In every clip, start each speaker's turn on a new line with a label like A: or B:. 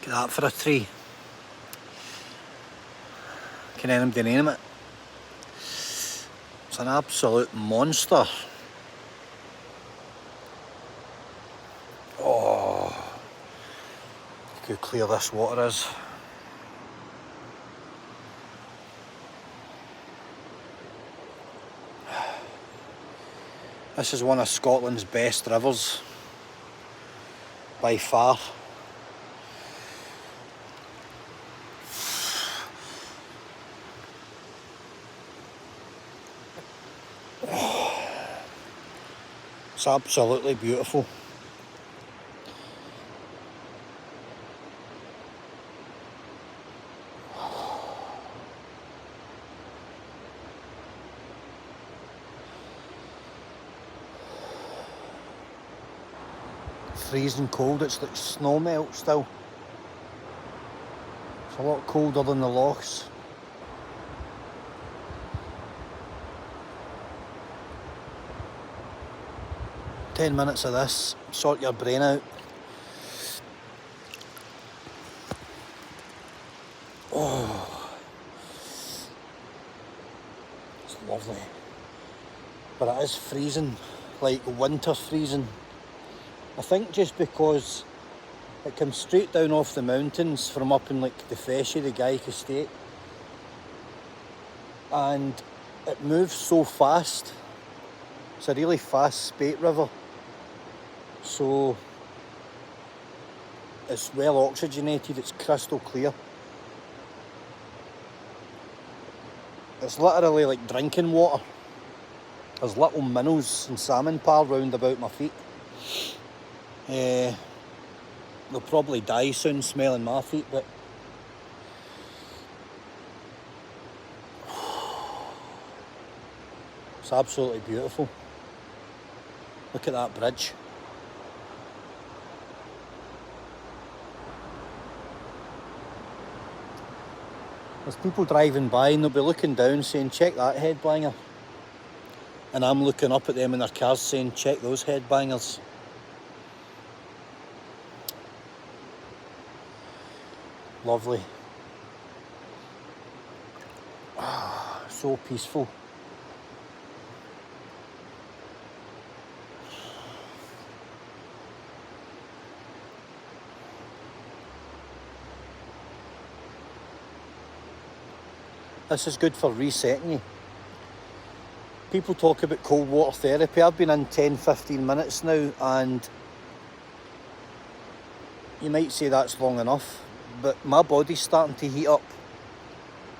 A: Look at that for a tree. Can anybody name it? It's an absolute monster. Oh, look how clear this water is. This is one of Scotland's best rivers, by far. It's absolutely beautiful. Freezing cold, it's like snow melt still. It's a lot colder than the lochs. "10 minutes of this, sort your brain out." Oh, it's lovely. But it is freezing, like winter freezing. I think just because it comes straight down off the mountains from up in like the Feshy, the Gaik estate, and it moves so fast. It's a really fast spate river, so it's well oxygenated, it's crystal clear. It's literally like drinking water. There's little minnows and salmon parr round about my feet. They'll probably die soon smelling my feet, but it's absolutely beautiful. Look at that bridge. There's people driving by and they'll be looking down saying, "Check that headbanger." And I'm looking up at them in their cars saying, "Check those headbangers." Lovely. Ah, so peaceful. This is good for resetting you. People talk about cold water therapy. I've been in 10-15 minutes now, and you might say that's long enough, but my body's starting to heat up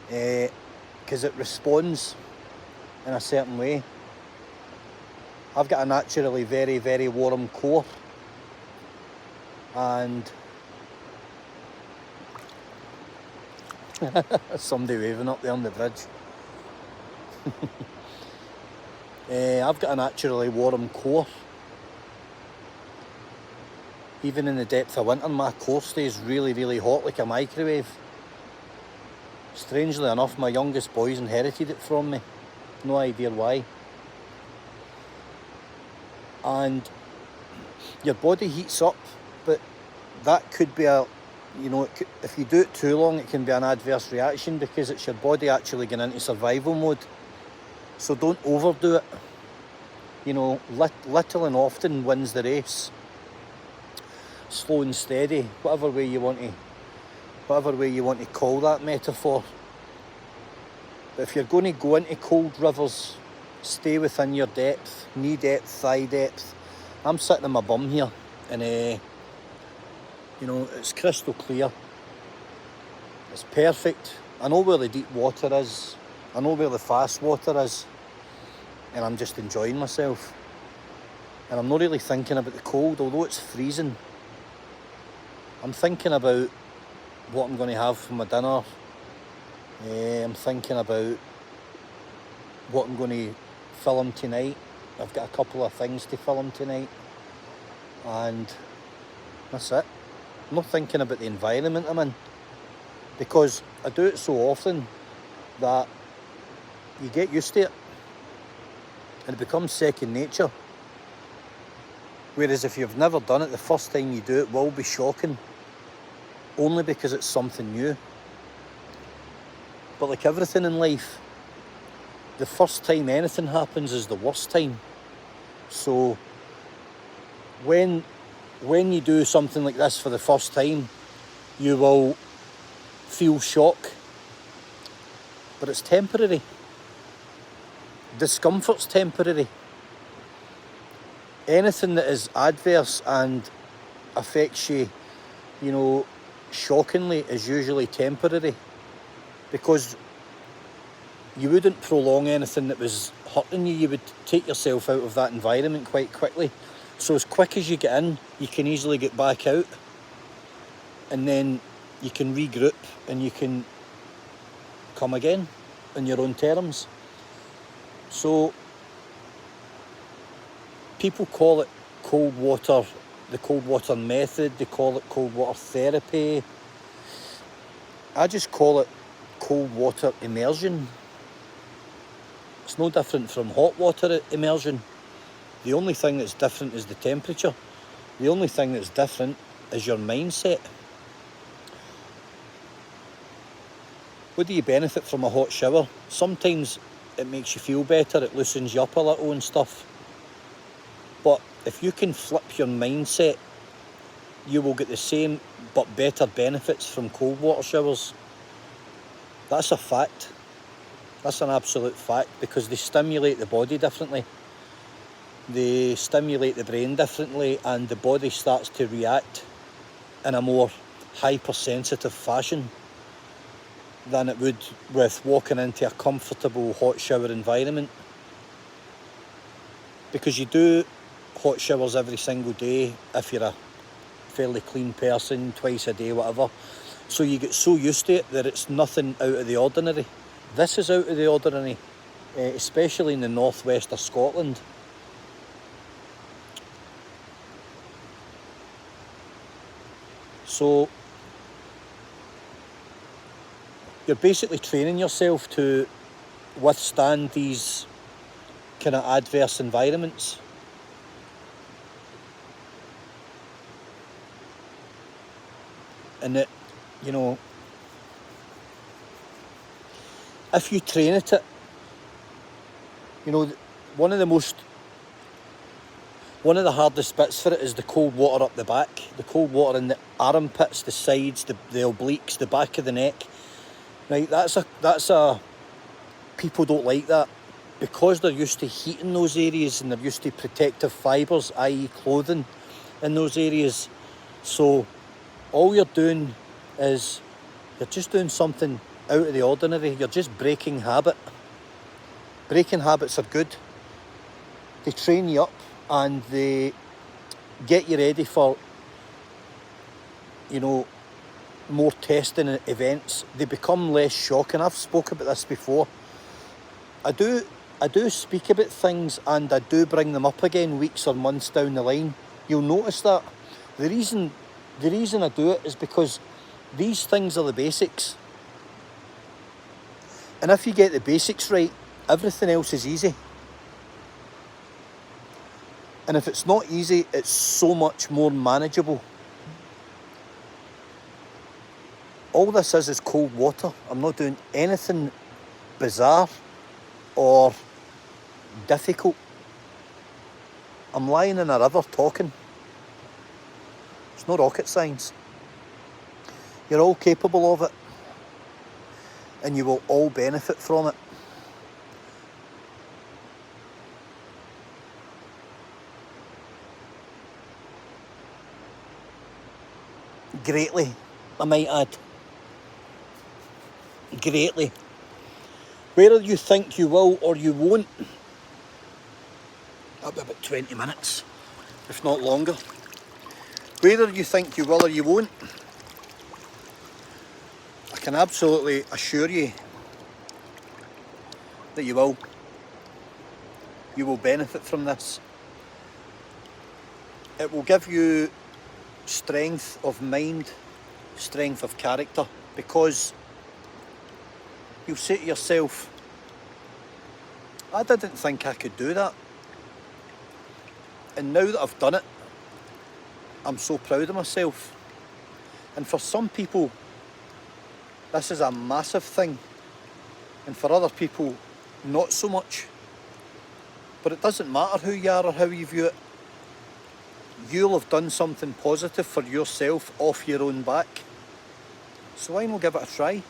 A: because it responds in a certain way. I've got a naturally very, very warm core, and somebody waving up there on the bridge. I've got a naturally warm core. Even in the depth of winter, my core stays really, really hot like a microwave. Strangely enough, my youngest boys inherited it from me. No idea why. And your body heats up, but that could be if you do it too long, it can be an adverse reaction because it's your body actually going into survival mode. So don't overdo it. Little and often wins the race. Slow and steady, whatever way you want to call that metaphor. But if you're going to go into cold rivers, stay within your depth, knee depth, thigh depth. I'm sitting on my bum here, and it's crystal clear. It's perfect. I know where the deep water is. I know where the fast water is, and I'm just enjoying myself. And I'm not really thinking about the cold, although it's freezing. I'm thinking about what I'm going to have for my dinner. I'm thinking about what I'm going to film tonight. I've got a couple of things to film tonight, and that's it. I'm not thinking about the environment I'm in, because I do it so often that you get used to it and it becomes second nature. Whereas if you've never done it, the first time you do it will be shocking. only because it's something new. But like everything in life, the first time anything happens is the worst time. So when you do something like this for the first time, you will feel shock, but it's temporary. Discomfort's temporary. Anything that is adverse and affects you, shockingly, is usually temporary, because you wouldn't prolong anything that was hurting you. You would take yourself out of that environment quite quickly. So as quick as you get in, you can easily get back out, and then you can regroup and you can come again on your own terms. So people call it cold water, the cold water method. They call it cold water therapy. I just call it cold water immersion. It's no different from hot water immersion. The only thing that's different is the temperature. The only thing that's different is your mindset. What do you benefit from a hot shower? Sometimes it makes you feel better, it loosens you up a little and stuff. But if you can flip your mindset, you will get the same but better benefits from cold water showers. That's a fact. That's an absolute fact, because they stimulate the body differently. They stimulate the brain differently, and the body starts to react in a more hypersensitive fashion than it would with walking into a comfortable hot shower environment. Because you do hot showers every single day if you're a fairly clean person, twice a day, whatever. So you get so used to it that it's nothing out of the ordinary. This is out of the ordinary, especially in the northwest of Scotland. So you're basically training yourself to withstand these kind of adverse environments. And it, if you train at it, one of the hardest bits for it is the cold water up the back, the cold water in the armpits, the sides, the obliques, the back of the neck. Right, that's a people don't like that, because they're used to heating those areas and they're used to protective fibres, i.e. clothing, in those areas. So all you're doing is you're just doing something out of the ordinary. You're just breaking habit. Breaking habits are good. They train you up and they get you ready for, more testing events. They become less shocking. I've spoken about this before. I do speak about things and I do bring them up again weeks or months down the line. You'll notice that. The reason I do it is because these things are the basics. And if you get the basics right, everything else is easy. And if it's not easy, it's so much more manageable. All this is cold water. I'm not doing anything bizarre or difficult. I'm lying in a river talking. It's no rocket science. You're all capable of it, and you will all benefit from it. Greatly, I might add. Greatly. Whether you think you will or you won't, that'll be about 20 minutes, if not longer. Whether you think you will or you won't, I can absolutely assure you that you will. You will benefit from this. It will give you strength of mind, strength of character, because you'll say to yourself, I didn't think I could do that. And now that I've done it, I'm so proud of myself. And for some people, this is a massive thing, and for other people, not so much. But it doesn't matter who you are or how you view it. You'll have done something positive for yourself off your own back. So why not give it a try?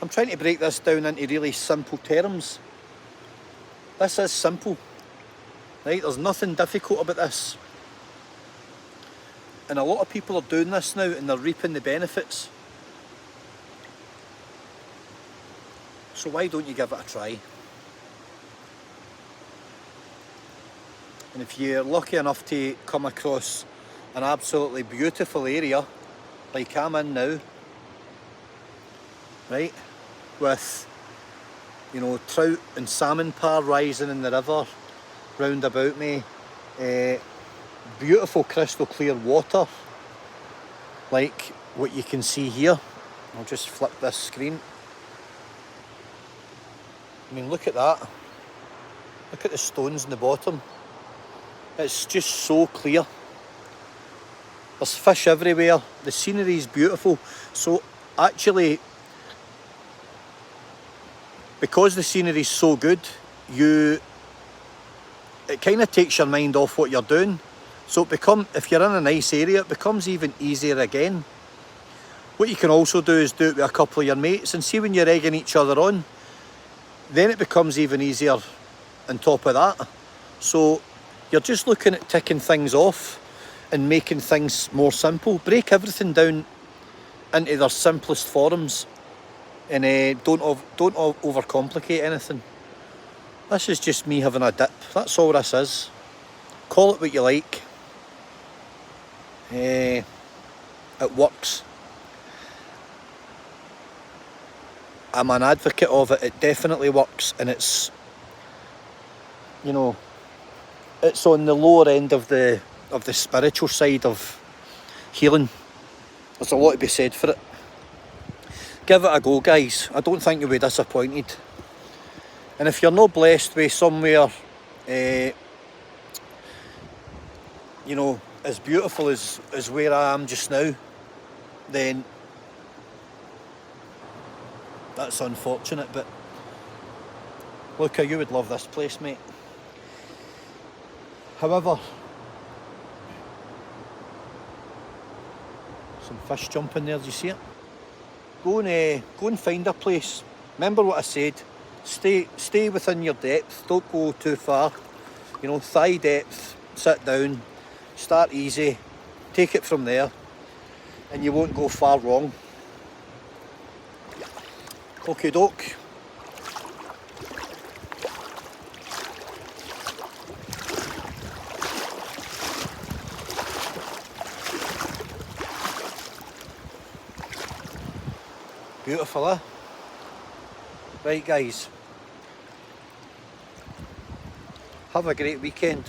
A: I'm trying to break this down into really simple terms. This is simple, right? There's nothing difficult about this. And a lot of people are doing this now and they're reaping the benefits. So why don't you give it a try? And if you're lucky enough to come across an absolutely beautiful area, like I'm in now, right, with, you know, trout and salmon par rising in the river round about me, beautiful crystal clear water, like what you can see here. I'll just flip this screen. I mean, look at that. Look at the stones in the bottom. It's just so clear. There's fish everywhere. The scenery is beautiful. So actually, because the scenery is so good, it kind of takes your mind off what you're doing. So if you're in a nice area, it becomes even easier again. What you can also do is do it with a couple of your mates, and see when you're egging each other on, then it becomes even easier on top of that. So you're just looking at ticking things off and making things more simple. Break everything down into their simplest forms, and don't overcomplicate anything. This is just me having a dip. That's all this is. Call it what you like. It works. I'm an advocate of it. It definitely works, and it's, you know, it's on the lower end of the spiritual side of healing. There's a lot to be said for it. Give it a go, guys. I don't think you'll be disappointed. And if you're not blessed with somewhere, you know, as beautiful as where I am just now, then that's unfortunate. But look, you would love this place, mate. However, some fish jumping there, do you see it? Go and find a place. Remember what I said. Stay within your depth. Don't go too far. You know, thigh depth. Sit down. Start easy. Take it from there, and you won't go far wrong. Okie doke. Beautiful, eh? Right, guys. Have a great weekend.